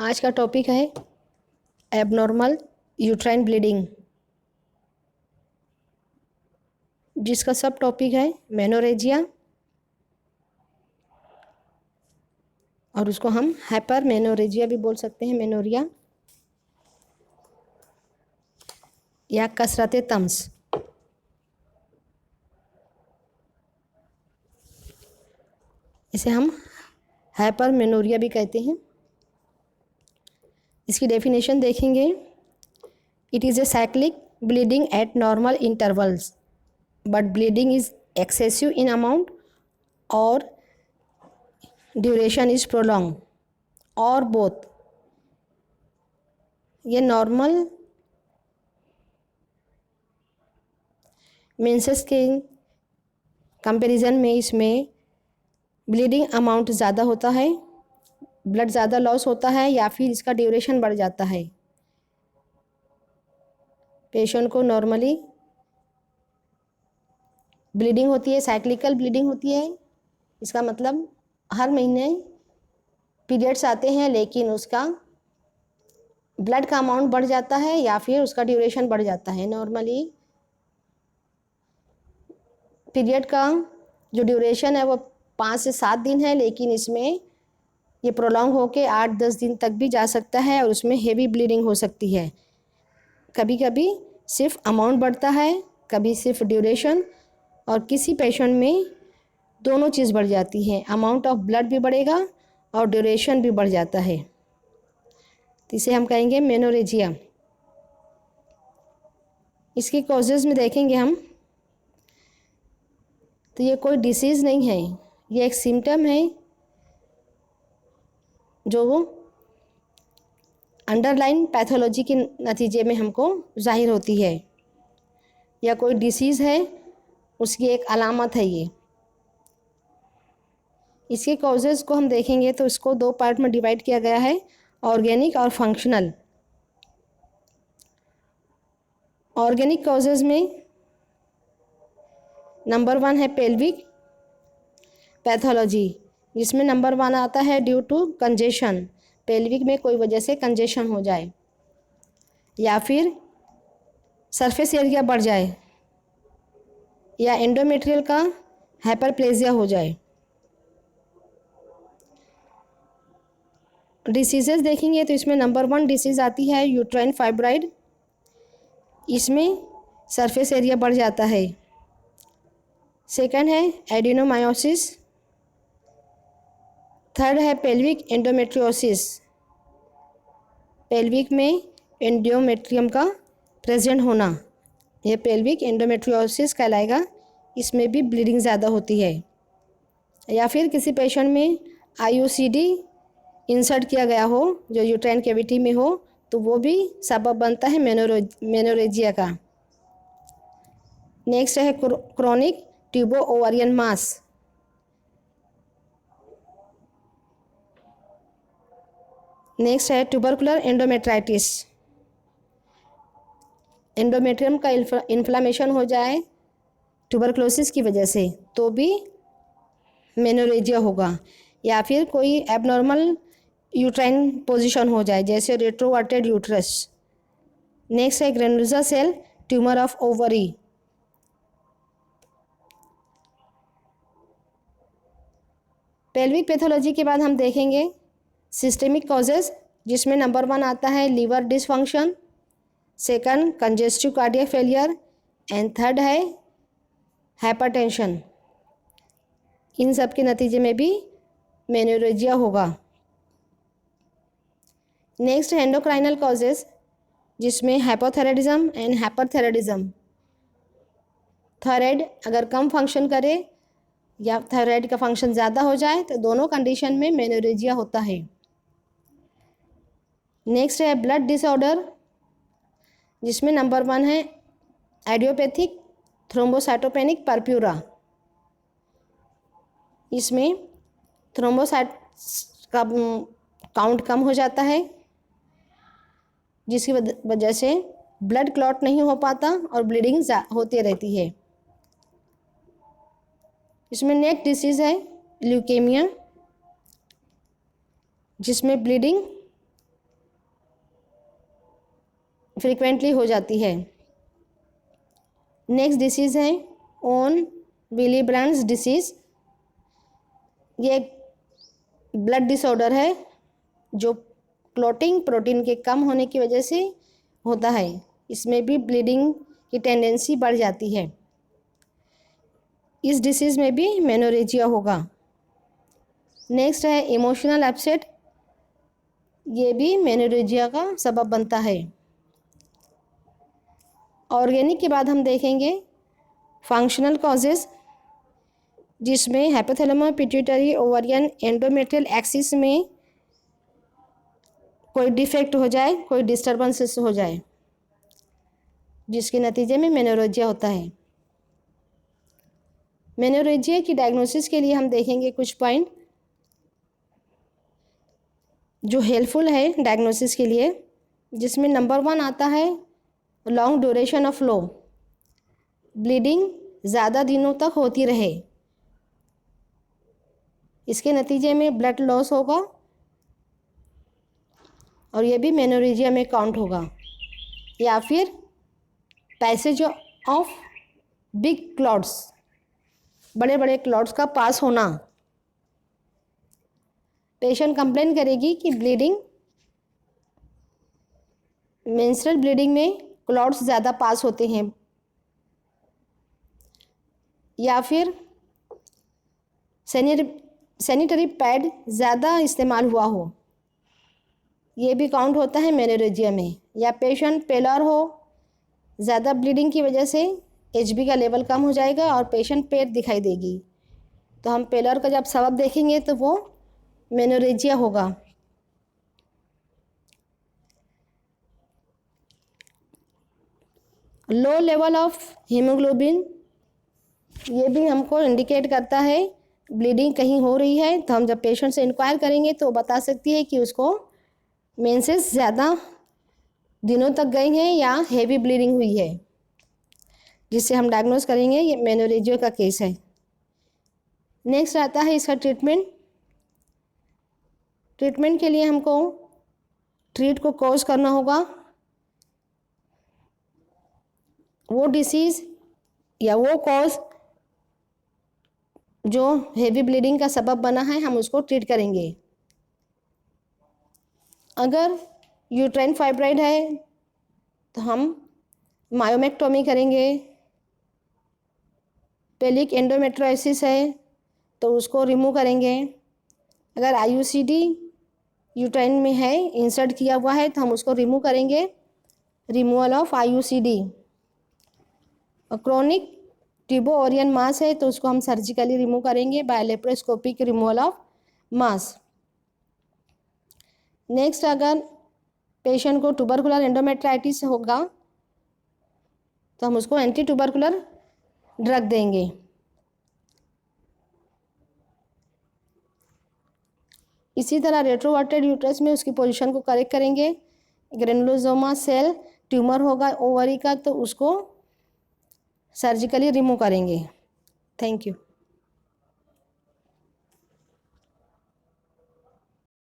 आज का टॉपिक है एबनॉर्मल यूट्राइन ब्लीडिंग, जिसका सब टॉपिक है मेनोरेजिया और उसको हम हाइपर मेनोरेजिया भी बोल सकते हैं, मेनोरिया या कसरत तम्स। इसे हम हाइपर मेनोरिया भी कहते हैं। इसकी डेफिनेशन देखेंगे। It is a cyclic bleeding eight normal intervals but bleeding is excessive in amount और ड्यूरेशन इज प्रोलॉन्ग और बोथ। ये नॉर्मल मेंसेस के कंपैरिजन में इसमें ब्लीडिंग अमाउंट ज़्यादा होता है, ब्लड ज़्यादा लॉस होता है या फिर इसका ड्यूरेशन बढ़ जाता है। पेशेंट को नॉर्मली ब्लीडिंग होती है, साइक्लिकल ब्लीडिंग होती है। इसका मतलब हर महीने पीरियड्स आते हैं, लेकिन उसका ब्लड का अमाउंट बढ़ जाता है या फिर उसका ड्यूरेशन बढ़ जाता है। नॉर्मली पीरियड का जो ड्यूरेशन है वो 5 से 7 दिन है, लेकिन इसमें ये प्रोलॉन्ग होके 8-10 दिन तक भी जा सकता है और उसमें हेवी ब्लीडिंग हो सकती है। कभी कभी सिर्फ अमाउंट बढ़ता है, कभी सिर्फ ड्यूरेशन, और किसी पेशेंट में दोनों चीज़ बढ़ जाती है। अमाउंट ऑफ ब्लड भी बढ़ेगा और ड्यूरेशन भी बढ़ जाता है, तो इसे हम कहेंगे मेनोरेजिया। इसकी कॉजेज़ में देखेंगे हम, तो ये कोई डिसीज़ नहीं है, ये एक सिम्टम है जो अंडरलाइन पैथोलॉजी के नतीजे में हमको जाहिर होती है, या कोई डिसीज़ है उसकी एक अलामत है ये। इसके कॉजेज़ को हम देखेंगे तो इसको 2 पार्ट में डिवाइड किया गया है, ऑर्गेनिक और फंक्शनल। ऑर्गेनिक कॉजेज़ में नंबर 1 है पेल्विक पैथोलॉजी, जिसमें नंबर 1 आता है ड्यू टू कंजेशन। पेल्विक में कोई वजह से कंजेशन हो जाए या फिर सरफेस एरिया बढ़ जाए या एंडोमेट्रियल का हाइपरप्लेजिया हो जाए। डिसीजेस देखेंगे तो इसमें नंबर 1 डिसीज़ आती है यूट्राइन फाइब्राइड। इसमें सरफेस एरिया बढ़ जाता है। सेकंड है एडिनोमायोसिस। थर्ड है पेल्विक एंडोमेट्रियोसिस। पेल्विक में एंडोमेट्रियम का प्रेजेंट होना, यह पेल्विक एंडोमेट्रियोसिस कहलाएगा। इसमें भी ब्लीडिंग ज़्यादा होती है। या फिर किसी पेशेंट में आईयूसीडी इंसर्ट किया गया हो जो यूट्राइन कैविटी में हो, तो वो भी सबब बनता है मेनोरेजिया का। नेक्स्ट है क्रोनिक ट्यूबो ओवरियन मास। नेक्स्ट है ट्यूबरकुलर एंडोमेट्राइटिस। एंडोमेट्रियम का इन्फ्लामेशन हो जाए ट्यूबरकुलोसिस की वजह से तो भी मेनोरेजिया होगा। या फिर कोई एबनॉर्मल यूट्राइन पोजीशन हो जाए, जैसे रेट्रोवर्टेड यूट्रस। नेक्स्ट है granulosa cell tumour of ovary. Pelvic pathology के बाद हम देखेंगे सिस्टेमिक कॉजेज, जिसमें नंबर 1 आता है liver dysfunction, second congestive cardiac failure and third है हाइपरटेंशन। इन सब के नतीजे में भी मेनोरेजिया होगा। नेक्स्ट है एंडोक्राइनल कॉजेज, जिसमें हाइपोथायराइडिज्म एंड हाइपरथायराइडिज्म। थायराइड अगर कम फंक्शन करे या थायराइड का फंक्शन ज़्यादा हो जाए तो दोनों कंडीशन में मेनोरेजिया होता है। नेक्स्ट है ब्लड डिसऑर्डर, जिसमें नंबर 1 है आइडियोपैथिक थ्रोम्बोसाइटोपेनिक परप्यूरा। इसमें थ्रोम्बोसाइट्स का काउंट कम हो जाता है, जिसकी वजह से ब्लड क्लॉट नहीं हो पाता और ब्लीडिंग होती रहती है। इसमें नेक्स्ट डिसीज़ है ल्यूकेमिया, जिसमें ब्लीडिंग फ्रिक्वेंटली हो जाती है। नेक्स्ट डिसीज़ है ऑन विलीब्रांड्स डिसीज़। ये एक ब्लड डिसऑर्डर है जो क्लॉटिंग प्रोटीन के कम होने की वजह से होता है। इसमें भी ब्लीडिंग की टेंडेंसी बढ़ जाती है। इस डिसीज़ में भी मेनोरेजिया होगा। नेक्स्ट है इमोशनल अपसेट। ये भी मेनोरेजिया का सबब बनता है। ऑर्गेनिक के बाद हम देखेंगे फंक्शनल कॉजेज़, जिसमें hypothalamus pituitary ovarian endometrial axis में कोई डिफेक्ट हो जाए, कोई डिस्टर्बेंसेस हो जाए, जिसके नतीजे में मेनोरेजिया होता है। मेनोरेजिया की डायग्नोसिस के लिए हम देखेंगे कुछ पॉइंट जो हेल्पफुल है डायग्नोसिस के लिए, जिसमें नंबर 1 आता है long duration of flow. Bleeding ज़्यादा दिनों तक होती रहे, इसके नतीजे में ब्लड लॉस होगा और ये भी मेनोरेजिया में काउंट होगा। या फिर पैसेज ऑफ बिग क्लॉट्स, बड़े बड़े क्लॉट्स का पास होना। पेशेंट कंप्लेन करेगी कि ब्लीडिंग, मेंस्ट्रुअल ब्लीडिंग में क्लॉट्स ज़्यादा पास होते हैं। या फिर सैनिटरी पैड ज़्यादा इस्तेमाल हुआ हो, ये भी काउंट होता है मेनोरेजिया में। या पेशेंट पेलर हो, ज़्यादा ब्लीडिंग की वजह से HB का लेवल कम हो जाएगा और पेशेंट पेट दिखाई देगी, तो हम पेलर का जब सबब देखेंगे तो वो मेनोरेजिया होगा। लो लेवल ऑफ हीमोग्लोबिन, ये भी हमको इंडिकेट करता है ब्लीडिंग कहीं हो रही है। तो हम जब पेशेंट से इंक्वायर करेंगे तो बता सकती है कि उसको मेंसेस ज़्यादा दिनों तक गई हैं या हेवी ब्लीडिंग हुई है, जिससे हम डायग्नोस करेंगे ये मेनोरेजिया का केस है। नेक्स्ट आता है इसका ट्रीटमेंट। ट्रीटमेंट के लिए हमको ट्रीट को कॉज करना होगा। वो डिसीज़ या वो कॉज जो हेवी ब्लीडिंग का सबब बना है, हम उसको ट्रीट करेंगे। अगर यूट्राइन फाइब्राइड है तो हम मायोमेक्टोमी करेंगे। पेलिक एंडोमेट्रियोसिस है तो उसको रिमूव करेंगे। अगर IUCD यूट्राइन में है, इंसर्ट किया हुआ है, तो हम उसको रिमूव करेंगे, रिमूवल ऑफ IUCD। और क्रोनिक ट्यूबो ओरियन मास है तो उसको हम सर्जिकली रिमूव करेंगे by laparoscopic removal of mass. Next, अगर पेशेंट को ट्यूबरकुलर एंडोमेट्राइटिस होगा तो हम उसको एंटी ट्यूबरकुलर ड्रग देंगे। इसी तरह रेट्रोवर्टेड यूट्रस में उसकी पोजीशन को करेक्ट करेंगे। ग्रेनुलोसोमा सेल ट्यूमर होगा ओवरी का तो उसको सर्जिकली रिमूव करेंगे। Thank you.